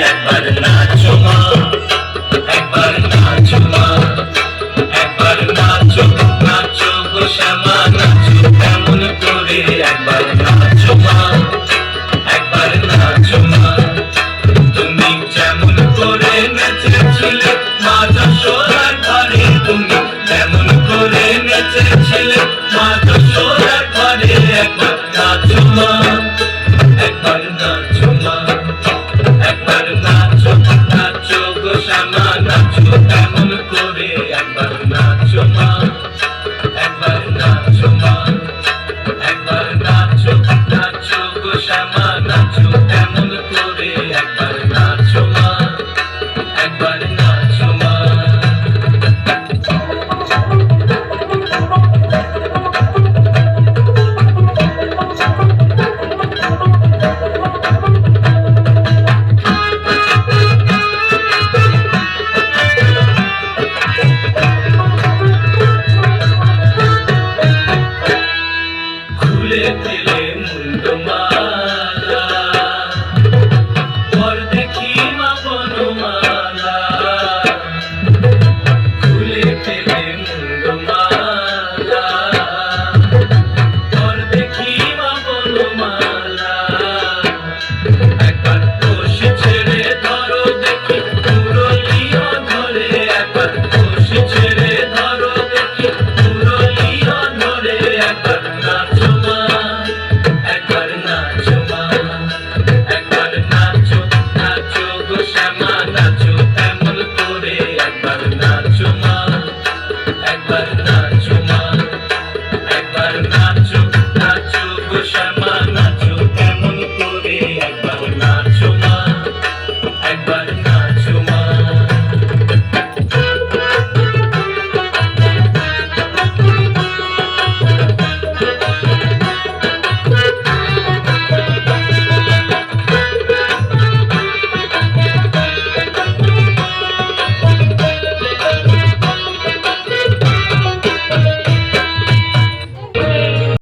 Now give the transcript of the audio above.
একবার নাচো মা, একবার নাচো মা, একবার নাচো, নাচো গো শ্যামা নাচো কেমন করে, একবার নাচো মা, একবার নাচো মা। তুমি যেমন করে নেচেছিলে মা যশোদার ঘরে, তুমি যেমন করে নেচেছিলে মা যশোদার ঘরে, একবার নাচো মা, একবার নাচো মা, একবার নাচো, নাচো গো শ্যামা নাচো কেমন করে, একবার নাচো মা, একবার নাচো মা।